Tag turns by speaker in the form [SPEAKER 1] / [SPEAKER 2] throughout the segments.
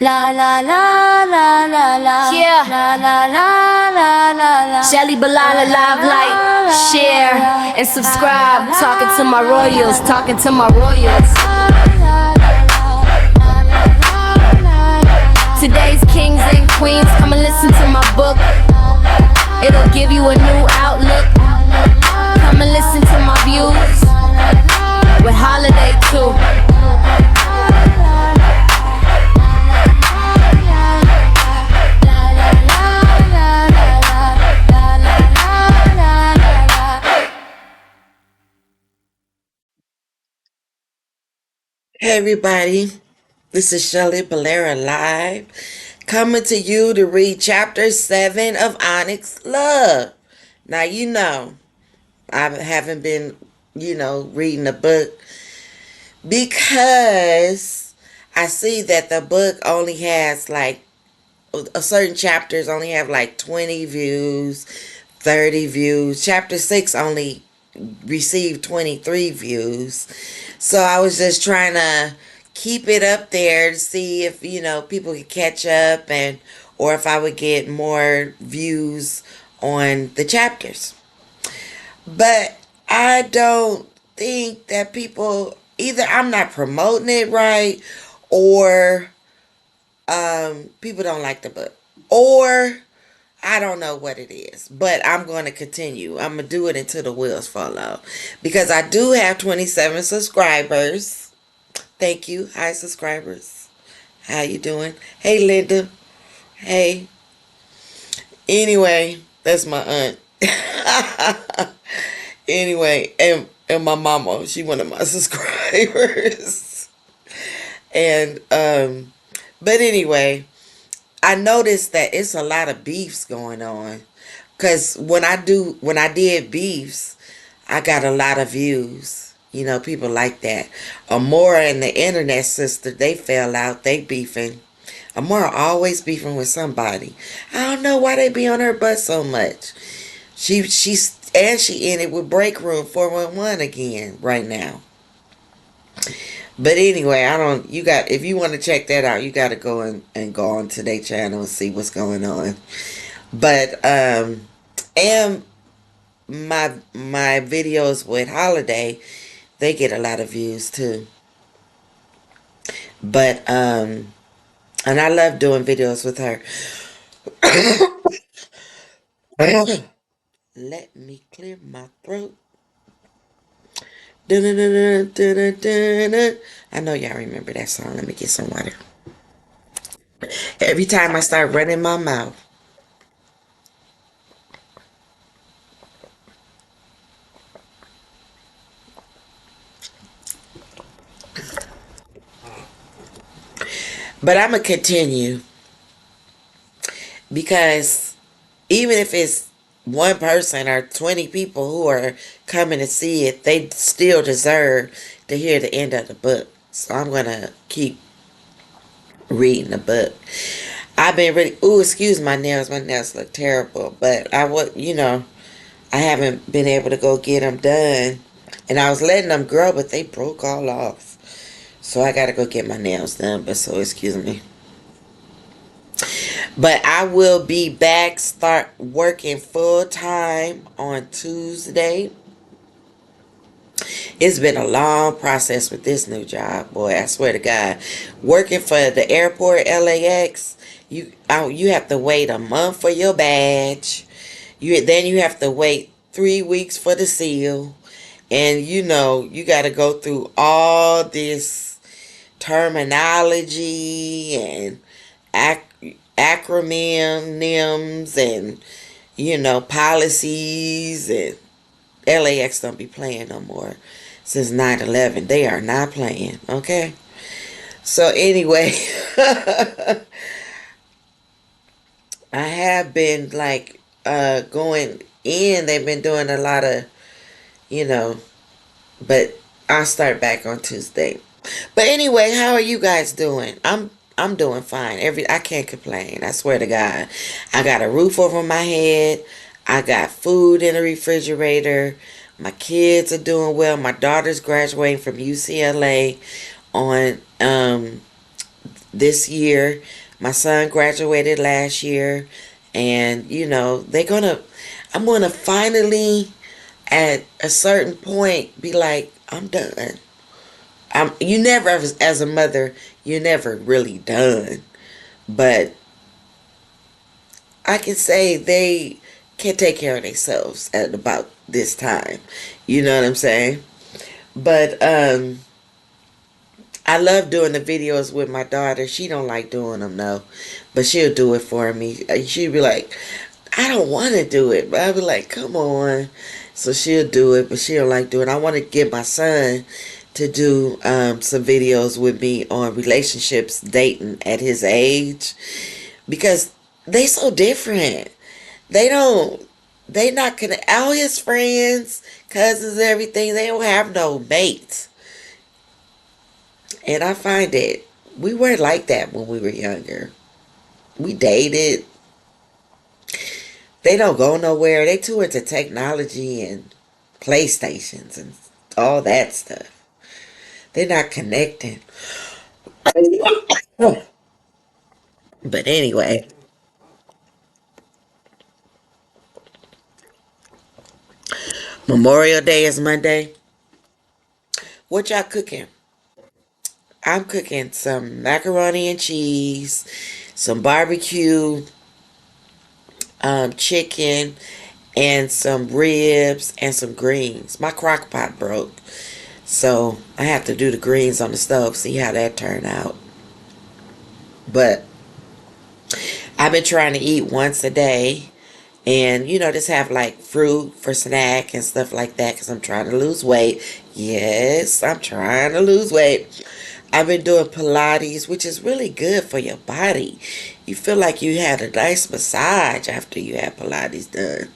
[SPEAKER 1] La la la la la la.
[SPEAKER 2] Yeah.
[SPEAKER 1] La la la la la la.
[SPEAKER 2] Shelley, Balara, live, like, share, and subscribe. Talking to my royals, talking to my royals. Today's kings and queens, come and listen to my book. It'll give you a new outlook. Come and listen to my views with Holiday too.
[SPEAKER 3] Hey everybody, this is Shelley, Balara Live, coming to you to read chapter 7 of Onyx Love. Now I haven't been, reading the book because I see that the book only has like, certain chapters only have like 20 views, 30 views. Chapter 6 only received 23 views. So I was just trying to keep it up there to see if, people could catch up or if I would get more views on the chapters. But I don't think that either I'm not promoting it right, or people don't like the book, or I don't know what it is, but I'm going to continue. I'm going to do it until the wheels fall off, because I do have 27 subscribers. Thank you. Hi, subscribers. How you doing? Hey, Linda. Hey. Anyway, that's my aunt. Anyway, and my mama, she one of my subscribers. And, but anyway, I noticed that it's a lot of beefs going on, because when I did beefs, I got a lot of views. People like that. Amora and the internet sister, they fell out. They beefing. Amora always beefing with somebody. I don't know why they be on her butt so much. She in it with Break Room 411 again right now. But anyway, if you want to check that out, you got to go and go on to their channel and see what's going on. But, and my videos with Holiday, they get a lot of views too. But, and I love doing videos with her. Let me clear my throat. I know y'all remember that song. Let me get some water. Every time I start running my mouth. But I'm going to continue, because even if it's one person or 20 people who are coming to see it, they still deserve to hear the end of the book. So I'm going to keep reading the book. I've been really, excuse my nails. My nails look terrible, but I haven't been able to go get them done. And I was letting them grow, but they broke all off. So I got to go get my nails done, so excuse me. But I will be back, start working full time on Tuesday. It's been a long process with this new job, boy. I swear to God. Working for the airport, LAX, you have to wait a month for your badge. Then you have to wait 3 weeks for the seal. And you got to go through all this terminology and acronyms and policies, and LAX don't be playing no more since 9/11. They are not playing, okay? So anyway, I have been like going in. They've been doing a lot of, but I'll start back on Tuesday. But anyway, how are you guys doing? I'm doing fine. I can't complain. I swear to God. I got a roof over my head. I got food in the refrigerator. My kids are doing well. My daughter's graduating from UCLA on this year. My son graduated last year, and I'm gonna finally, at a certain point, be like, I'm done. You never, as a mother, you're never really done, but I can say they can take care of themselves at about this time. You know what I'm saying? But I love doing the videos with my daughter. She don't like doing them though, but she'll do it for me. She'll be like, I don't want to do it, but I'll be like, come on. So she'll do it, but she don't like doing it. I want to get my son to do some videos with me on relationships, dating at his age, because they so different. They don't, they not connect. All his friends, cousins, everything, they don't have no mates. And I find it, we weren't like that when we were younger. We dated. They don't go nowhere. They too into technology and PlayStations and all that stuff. They're not connecting. But anyway, Memorial Day is Monday. What y'all cooking? I'm cooking some macaroni and cheese, some barbecue chicken, and some ribs and some greens. My crock pot broke, so I have to do the greens on the stove, see how that turned out. But I've been trying to eat once a day, and just have like fruit for snack and stuff like that, because I'm trying to lose weight. Yes, I'm trying to lose weight. I've been doing Pilates, which is really good for your body. You feel like you had a nice massage after you have Pilates done.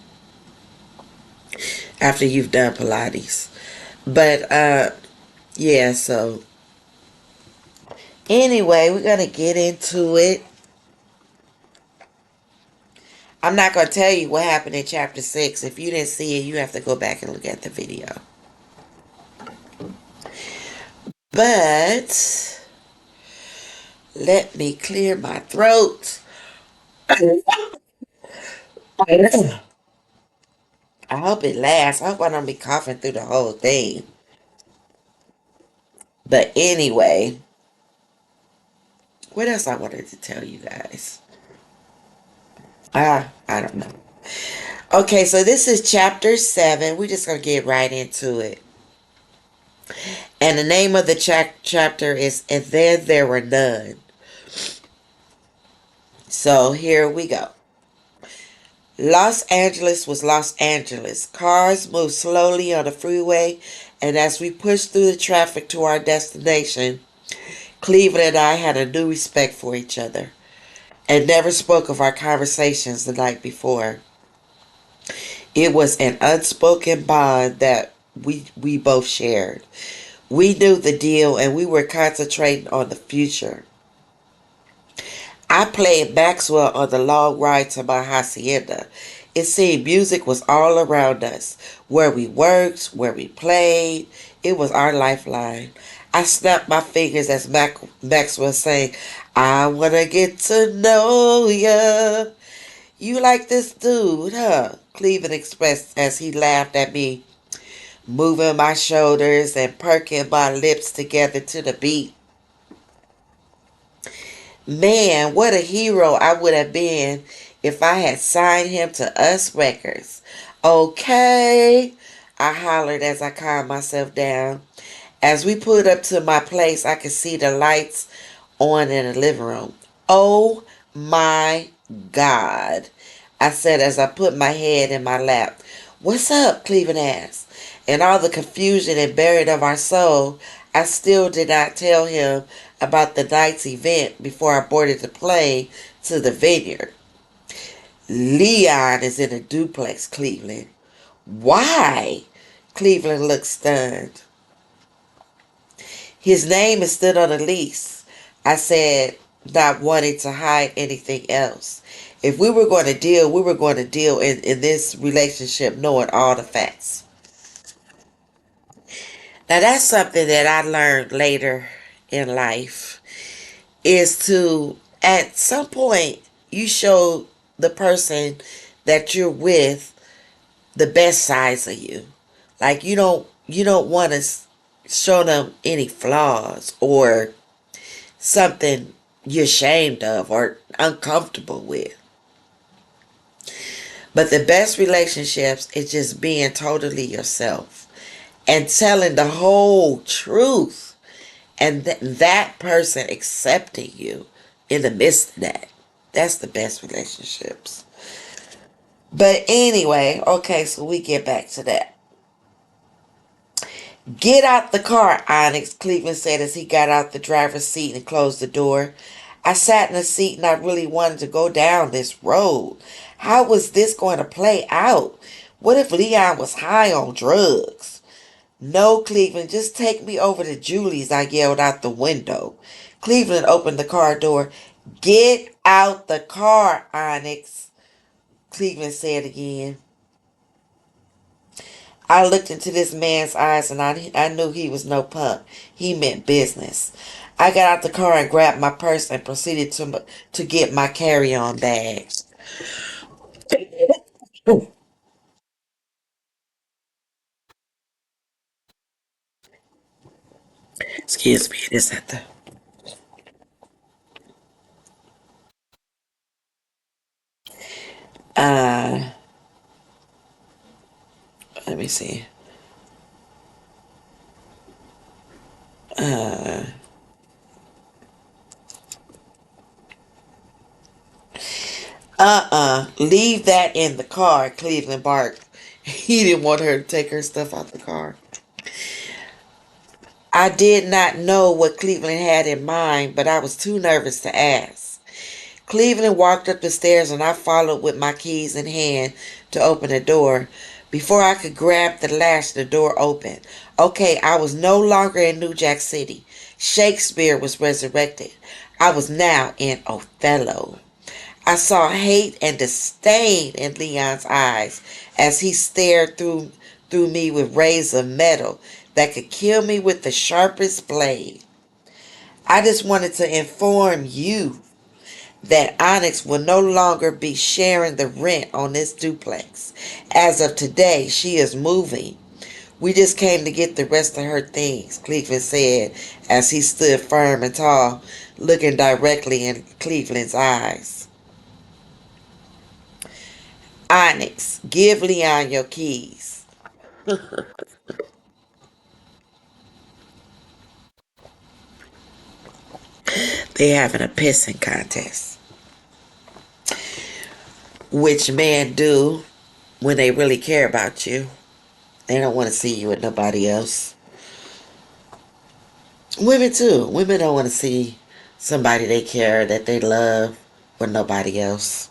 [SPEAKER 3] After you've done Pilates. But yeah, so anyway, we're gonna get into it. I'm not gonna tell you what happened in chapter 6. If you didn't see it, you have to go back and look at the video. But let me clear my throat. I hope it lasts. I hope I don't be coughing through the whole thing. But anyway, what else I wanted to tell you guys? I don't know. Okay, so this is chapter 7. We're just going to get right into it. And the name of the chapter is And Then There Were None. So here we go. Los Angeles was Los Angeles. Cars moved slowly on the freeway, and as we pushed through the traffic to our destination, Cleveland and I had a new respect for each other and never spoke of our conversations the night before. It was an unspoken bond that we both shared. We knew the deal and we were concentrating on the future. I played Maxwell on the long ride to my hacienda. It seemed music was all around us. Where we worked, where we played, it was our lifeline. I snapped my fingers as Maxwell sang, I wanna get to know ya. You like this dude, huh? Cleveland expressed as he laughed at me, moving my shoulders and perking my lips together to the beat. Man, what a hero I would have been if I had signed him to Us Records. Okay, I hollered as I calmed myself down. As we pulled up to my place, I could see the lights on in the living room. Oh my God, I said as I put my head in my lap. What's up? Cleveland asked. In all the confusion and buried of our soul, I still did not tell him about the night's event before I boarded the plane to the vineyard. Leon is in a duplex, Cleveland. Why? Cleveland looked stunned. His name is still on the lease, I said, not wanting to hide anything else. If we were going to deal, we were going to deal in this relationship knowing all the facts. Now that's something that I learned later in life. is to, at some point, you show the person that you're with the best sides of you. Like you don't want to show them any flaws or something you're ashamed of or uncomfortable with. But the best relationships is just being totally yourself and telling the whole truth, and that person accepting you in the midst of that. That's the best relationships. But anyway, okay, so we get back to that. Get out the car, Onyx, Cleveland said as he got out the driver's seat and closed the door. I sat in the seat and I really wanted to go down this road. How was this going to play out? What if Leon was high on drugs? No, Cleveland, just take me over to Julie's, I yelled out the window. Cleveland opened the car door. Get out the car, Onyx, Cleveland said again. I looked into this man's eyes and I knew he was no punk. He meant business. I got out the car and grabbed my purse and proceeded to get my carry-on bags. Excuse me, this at the uh let me see. Uh Leave that in the car, Cleveland barked. He didn't want her to take her stuff out the car. I did not know what Cleveland had in mind, but I was too nervous to ask. Cleveland walked up the stairs and I followed with my keys in hand to open the door. Before I could grab the latch, the door opened. Okay, I was no longer in New Jack City. Shakespeare was resurrected. I was now in Othello. I saw hate and disdain in Leon's eyes as he stared through me with rays of metal that could kill me with the sharpest blade. I just wanted to inform you that Onyx will no longer be sharing the rent on this duplex. As of today, she is moving. We just came to get the rest of her things, Cleveland said as he stood firm and tall, looking directly in Cleveland's eyes. Onyx, give Leon your keys. They having a pissing contest. Which men do when they really care about you. They don't want to see you with nobody else. Women too. Women don't want to see somebody they care, that they love, with nobody else.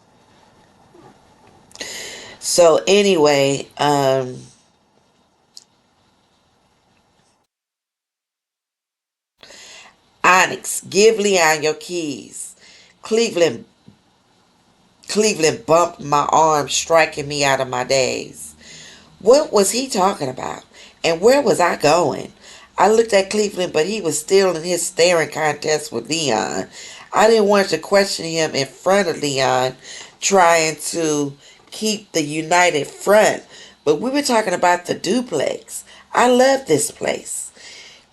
[SPEAKER 3] So anyway, Onyx, give Leon your keys. Cleveland Cleveland bumped my arm, striking me out of my daze. What was he talking about? And where was I going? I looked at Cleveland, but he was still in his staring contest with Leon. I didn't want to question him in front of Leon, trying to keep the united front. But we were talking about the duplex. I love this place.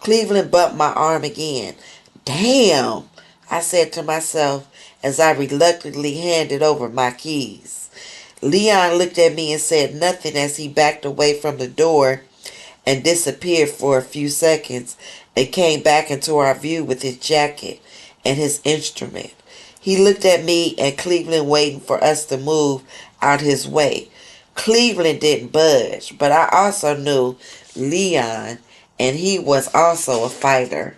[SPEAKER 3] Cleveland bumped my arm again. Damn, I said to myself as I reluctantly handed over my keys. Leon looked at me and said nothing as he backed away from the door and disappeared for a few seconds and came back into our view with his jacket and his instrument. He looked at me and Cleveland waiting for us to move out his way. Cleveland didn't budge, but I also knew Leon, and he was also a fighter.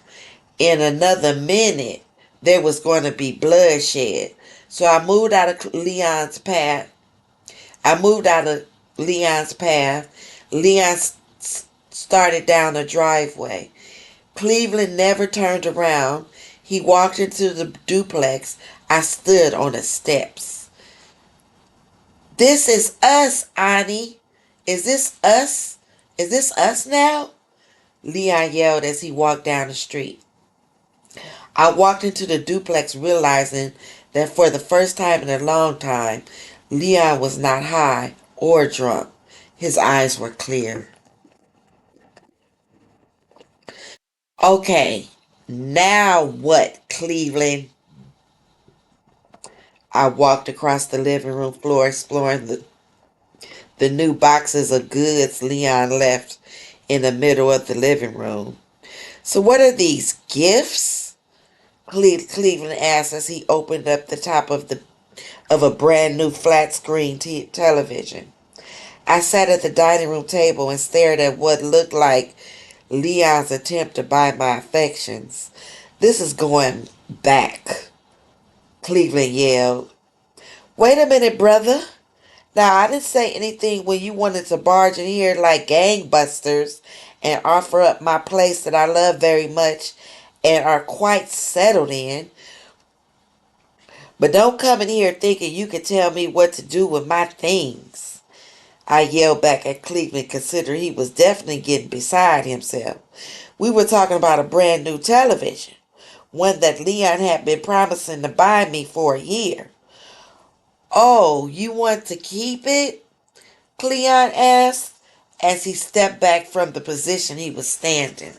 [SPEAKER 3] In another minute, there was going to be bloodshed. So I moved out of Leon's path. I moved out of Leon's path. Leon started down the driveway. Cleveland never turned around. He walked into the duplex. I stood on the steps. This is us, Ani. Is this us? Is this us now? Leon yelled as he walked down the street. I walked into the duplex realizing that for the first time in a long time, Leon was not high or drunk. His eyes were clear. Okay, now what, Cleveland? I walked across the living room floor exploring the new boxes of goods Leon left in the middle of the living room. So what are these, gifts? Cleveland asked as he opened up the top of a brand new flat screen television. I sat at the dining room table and stared at what looked like Leon's attempt to buy my affections. This is going back, Cleveland yelled. Wait a minute, brother. Now, I didn't say anything when you wanted to barge in here like gangbusters and offer up my place that I love very much and are quite settled in. But don't come in here thinking you can tell me what to do with my things. I yelled back at Cleveland, considering he was definitely getting beside himself. We were talking about a brand new television, one that Leon had been promising to buy me for a year. Oh, you want to keep it? Cleon asked as he stepped back from the position he was standing.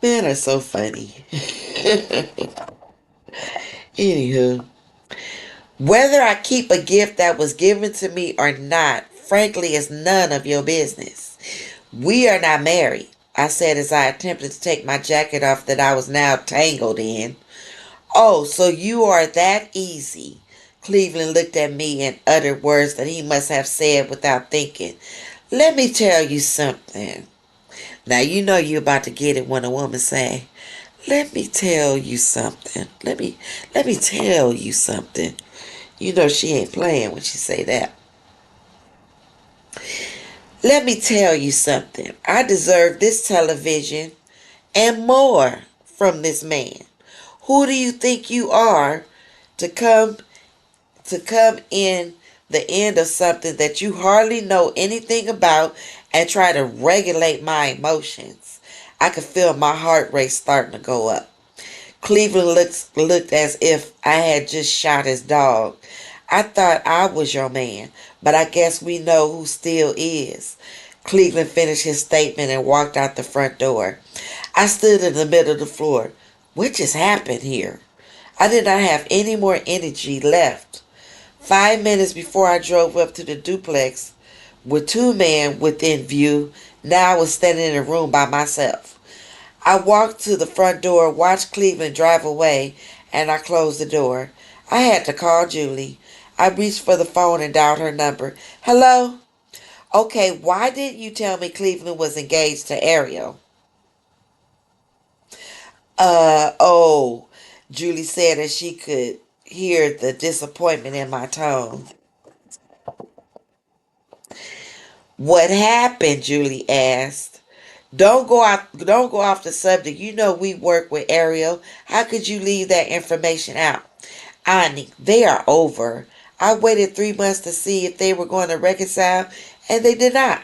[SPEAKER 3] Men are so funny. Anywho, whether I keep a gift that was given to me or not, frankly, is none of your business. We are not married, I said as I attempted to take my jacket off that I was now tangled in. Oh, so you are that easy. Cleveland looked at me and uttered words that he must have said without thinking. Let me tell you something. Now you know you're about to get it when a woman say, let me tell you something. Let me tell you something. You know she ain't playing when she say that. Let me tell you something. I deserve this television and more from this man. Who do you think you are to come in the end of something that you hardly know anything about and try to regulate my emotions? I could feel my heart rate starting to go up. Cleveland looked as if I had just shot his dog. I thought I was your man, but I guess we know who still is. Cleveland finished his statement and walked out the front door. I stood in the middle of the floor. What just happened here? I did not have any more energy left. 5 minutes before I drove up to the duplex with two men within view, now I was standing in a room by myself. I walked to the front door, watched Cleveland drive away, and I closed the door. I had to call Julie. I reached for the phone and dialed her number. Hello? Okay, why didn't you tell me Cleveland was engaged to Ariel? Oh, Julie said as she could hear the disappointment in my tone. What happened? Julie asked. Don't go off the subject. You know we work with Ariel. How could you leave that information out? Onyx, they are over. I waited 3 months to see if they were going to reconcile, and they did not.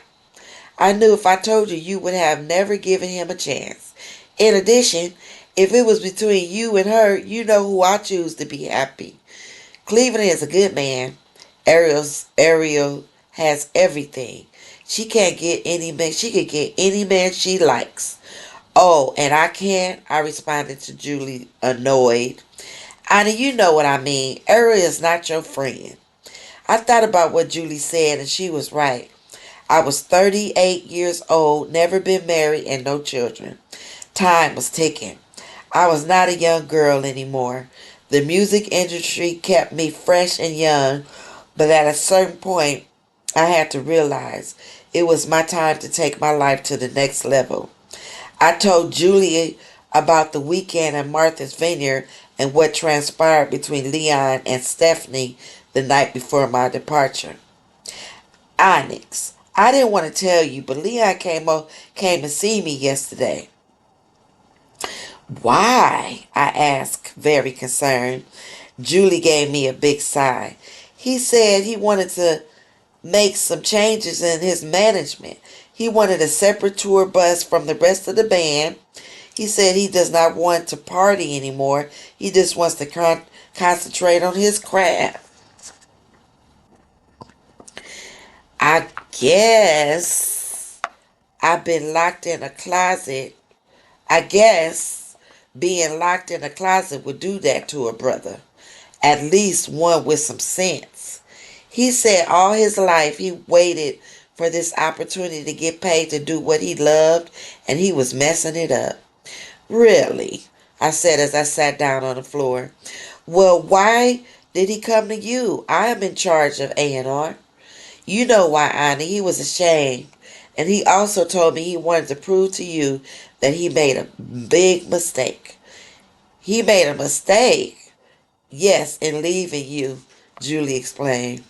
[SPEAKER 3] I knew if I told you, you would have never given him a chance. In addition, if it was between you and her, you know who I choose to be happy. Cleveland is a good man. Ariel has everything. She can't get any man. She could get any man she likes. Oh, and I can't. I responded to Julie, annoyed. Annie, you know what I mean. Ariel is not your friend. I thought about what Julie said, and she was right. I was 38 years old, never been married, and no children. Time was ticking. I was not a young girl anymore. The music industry kept me fresh and young, but at a certain point, I had to realize it was my time to take my life to the next level. I told Julie about the weekend at Martha's Vineyard and what transpired between Leon and Stephanie the night before my departure. Onyx, I didn't want to tell you, but Leon came to see me yesterday. Why? I asked, very concerned. Julie gave me a big sigh. He said he wanted to make some changes in his management. He wanted a separate tour bus from the rest of the band. He said he does not want to party anymore. He just wants to concentrate on his craft. I guess I've been locked in a closet. I guess being locked in a closet would do that to a brother. At least one with some sense. He said all his life he waited for this opportunity to get paid to do what he loved, and he was messing it up. Really? I said as I sat down on the floor. Well, why did he come to you? I am in charge of A&R. You know why, Annie. He was ashamed. And he also told me he wanted to prove to you that he made a big mistake. He made a mistake? Yes, in leaving you, Julie explained.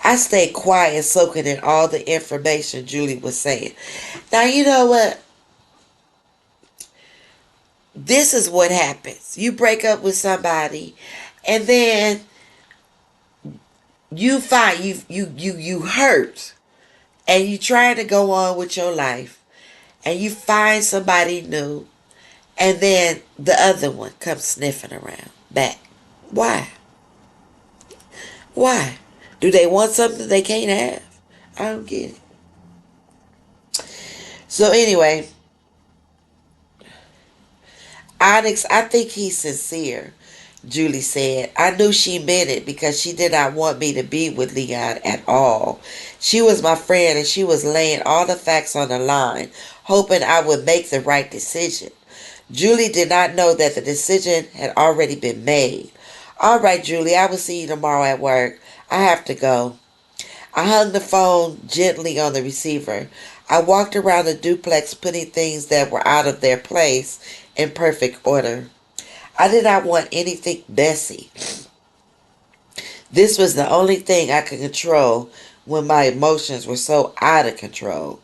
[SPEAKER 3] I stayed quiet, soaking in all the information Julie was saying. Now, you know what? This is what happens. You break up with somebody, and then you find you hurt, and you try to go on with your life, and you find somebody new, and then the other one comes sniffing around back. Why? Why? Do they want something they can't have? I don't get it. So anyway, Onyx, I think he's sincere, Julie said. I knew she meant it because she did not want me to be with Leon at all. She was my friend and she was laying all the facts on the line, hoping I would make the right decision. Julie did not know that the decision had already been made. All right, Julie, I will see you tomorrow at work. I have to go. I hung the phone gently on the receiver. I walked around the duplex putting things that were out of their place in perfect order. I did not want anything messy. This was the only thing I could control when my emotions were so out of control.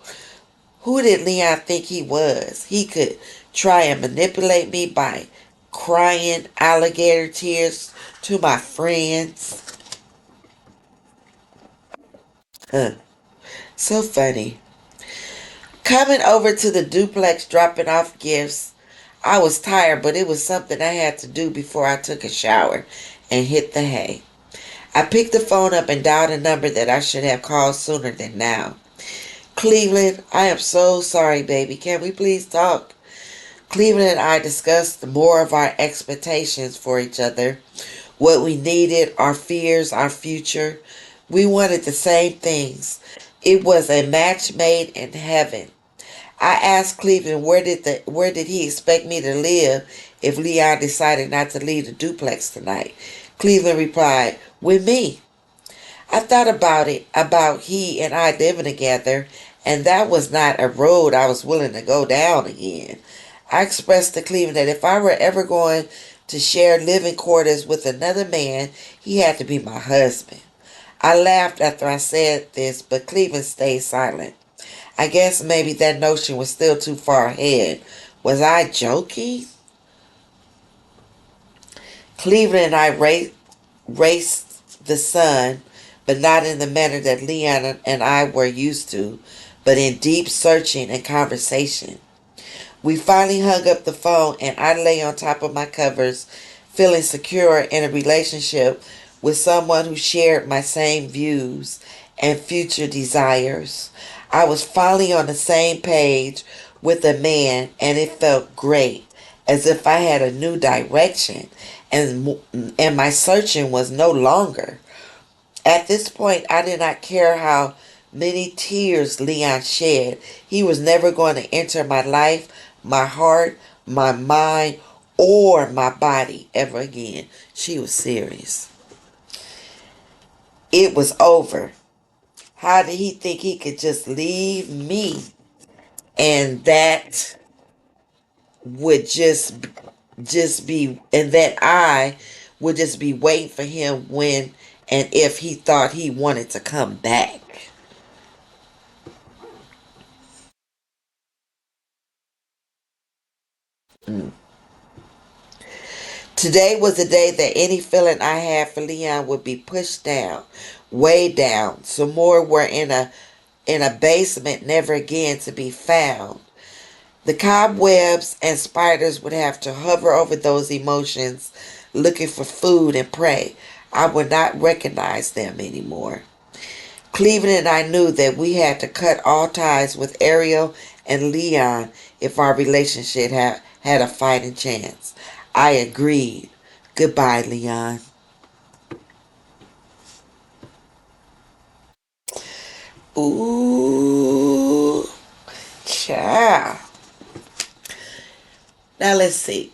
[SPEAKER 3] Who did Leon think he was? He could try and manipulate me by crying alligator tears to my friends. Huh. So funny. Coming over to the duplex dropping off gifts, I was tired, but it was something I had to do before I took a shower and hit the hay. I picked the phone up and dialed a number that I should have called sooner than now. Cleveland, I am so sorry, baby. Can we please talk? Cleveland and I discussed more of our expectations for each other, what we needed, our fears, our future. We wanted the same things. It was a match made in heaven. I asked Cleveland where did he expect me to live if Leon decided not to leave the duplex tonight. Cleveland replied, with me. I thought about he and I living together, and that was not a road I was willing to go down again. I expressed to Cleveland that if I were ever going to share living quarters with another man, he had to be my husband. I laughed after I said this, but Cleveland stayed silent. I guess maybe that notion was still too far ahead. Was I joking? Cleveland and I raced the sun, but not in the manner that Leon and I were used to, but in deep searching and conversation. We finally hung up the phone and I lay on top of my covers, feeling secure in a relationship with someone who shared my same views and future desires. I was finally on the same page with a man and it felt great, as if I had a new direction and my searching was no longer. At this point, I did not care how many tears Leon shed. He was never going to enter my life, my heart, my mind, or my body ever again. She was serious. It was over. How did he think he could just leave me and that would just be and that I would just be waiting for him when and if he thought he wanted to come back? Today was the day that any feeling I had for Leon would be pushed down, way down. Some more were in a basement never again to be found. The cobwebs and spiders would have to hover over those emotions looking for food and prey. I would not recognize them anymore. Cleveland and I knew that we had to cut all ties with Ariel and Leon if our relationship had a fighting chance. I agreed. Goodbye, Leon. Ooh, child. Now let's see.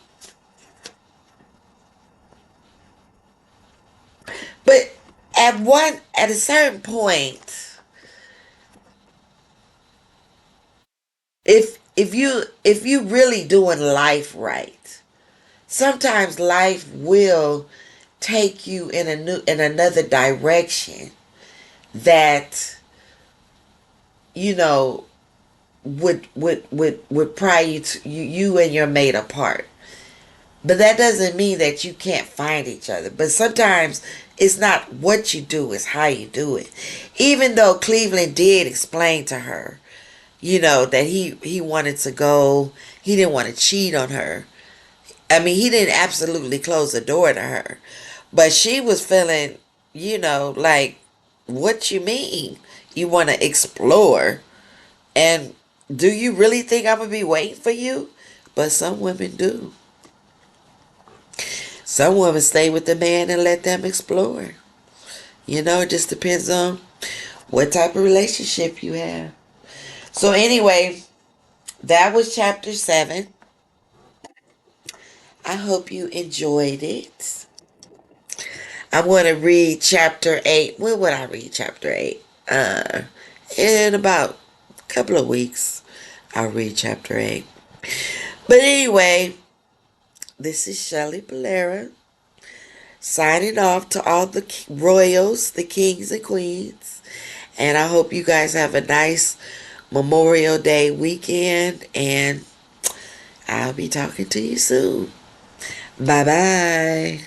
[SPEAKER 3] But at a certain point, if you really doing life right, sometimes life will take you in another direction that you know would pry you and your mate apart. But that doesn't mean that you can't find each other. But sometimes it's not what you do, it's how you do it. Even though Cleveland did explain to her, that he wanted to go, he didn't want to cheat on her. I mean, he didn't absolutely close the door to her. But she was feeling, like, what you mean? You want to explore? And do you really think I'm going to be waiting for you? But some women do. Some women stay with the man and let them explore. It just depends on what type of relationship you have. So anyway, that was chapter 7. I hope you enjoyed it. I'm going to read chapter 8. When would I read chapter 8? In about a couple of weeks, I'll read chapter 8. But anyway, this is Shelley Balara signing off to all the royals, the kings and queens. And I hope you guys have a nice Memorial Day weekend. And I'll be talking to you soon. Bye-bye.